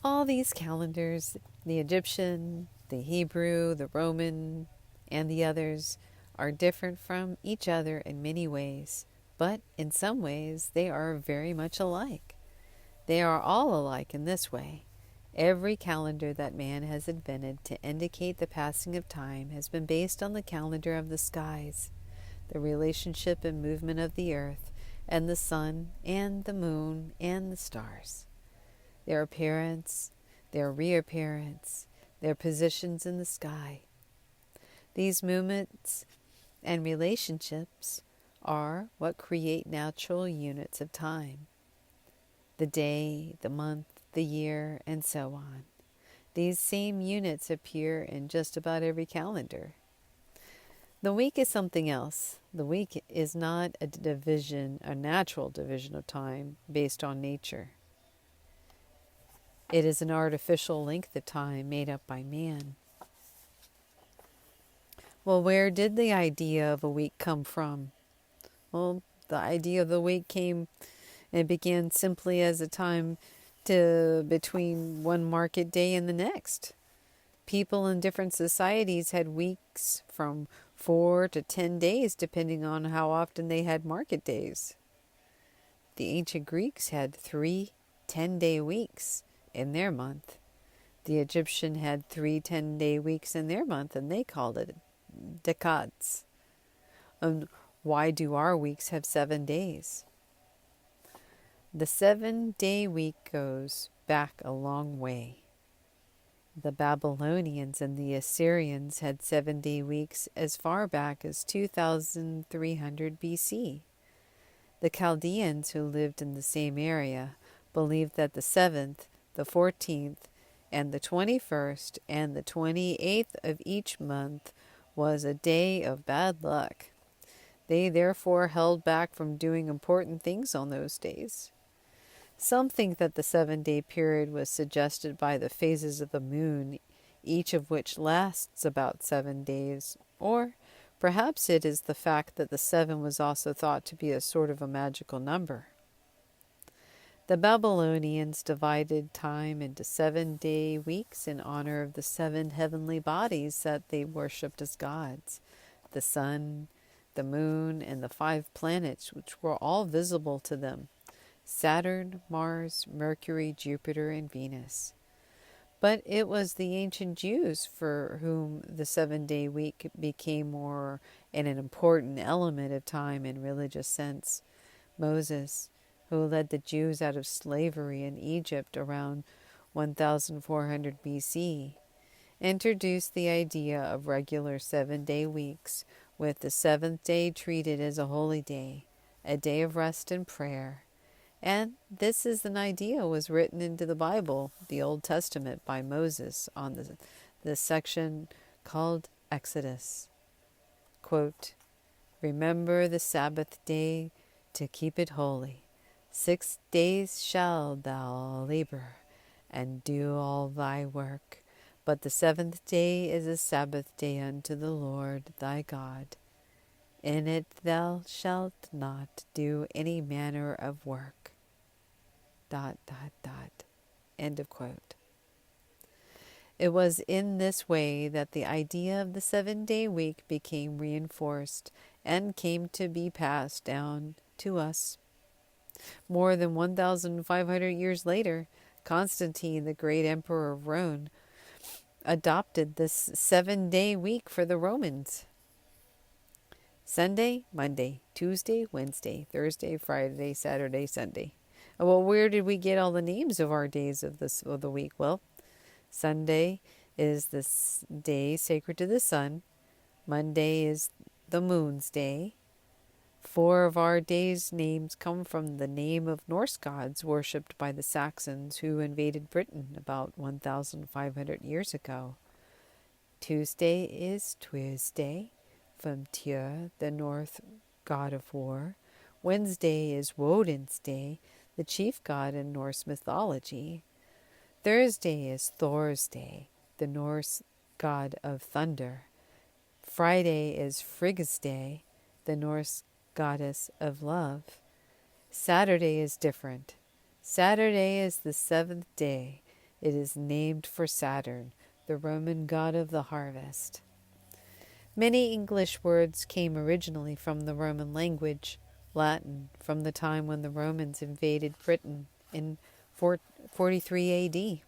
All these calendars, the Egyptian, the Hebrew, the Roman, and the others, are different from each other in many ways, but in some ways they are very much alike. They are all alike in this way. Every calendar that man has invented to indicate the passing of time has been based on the calendar of the skies, the relationship and movement of the earth, and the sun, and the moon, and the stars. Their appearance, their reappearance, their positions in the sky. These movements and relationships are what create natural units of time. The day, the month, the year, and so on. These same units appear in just about every calendar. The week is something else. The week is not a natural division of time based on nature. It is an artificial length of time made up by man. Well, where did the idea of a week come from? Well, the idea of the week came and began simply as a time between one market day and the next. People in different societies had weeks from 4 to 10 days, depending on how often they had market days. The ancient Greeks had 3 10-day weeks in their month. The Egyptian had 3 10-day weeks in their month, and they called it decades. And why do our weeks have 7 days? The 7-day week goes back a long way. The Babylonians and the Assyrians had 7-day weeks as far back as 2300 BC. The Chaldeans, who lived in the same area, believed that the 7th, the 14th, and the 21st and the 28th of each month was a day of bad luck. They therefore held back from doing important things on those days. Some think that the 7-day period was suggested by the phases of the moon, each of which lasts about 7 days, or perhaps it is the fact that the 7 was also thought to be a sort of a magical number. The Babylonians divided time into 7-day weeks in honor of the 7 heavenly bodies that they worshipped as gods: the sun, the moon, and the 5 planets, which were all visible to them: Saturn, Mars, Mercury, Jupiter, and Venus. But it was the ancient Jews for whom the 7-day week became more an important element of time in religious sense. Moses, who led the Jews out of slavery in Egypt around 1400 BC, introduced the idea of regular 7-day weeks, with the 7th day treated as a holy day, a day of rest and prayer. And this is an idea was written into the Bible, the Old Testament, by Moses on the section called Exodus. Quote, "Remember the Sabbath day to keep it holy. 6 days shalt thou labor and do all thy work. But the 7th day is a Sabbath day unto the Lord thy God. In it thou shalt not do any manner of work." ... End of quote. It was in this way that the idea of the 7-day week became reinforced and came to be passed down to us. More than 1,500 years later, Constantine, the great emperor of Rome, adopted this 7-day week for the Romans. Sunday, Monday, Tuesday, Wednesday, Thursday, Friday, Saturday, Sunday. Well, where did we get all the names of our days of the week? Well, Sunday is this day sacred to the sun. Monday is the moon's day. 4 of our days' names come from the name of Norse gods worshipped by the Saxons who invaded Britain about 1,500 years ago. Tuesday is Tuesday, from Tyr, the Norse god of war. Wednesday is Woden's day, the chief god in Norse mythology. Thursday is Thor's day, the Norse god of thunder. Friday is Frigga's day, the Norse goddess of love. Saturday is different. Saturday is the 7th day, It is named for Saturn, the Roman god of the harvest. Many English words came originally from the Roman language, Latin, from the time when the Romans invaded Britain in 43 AD.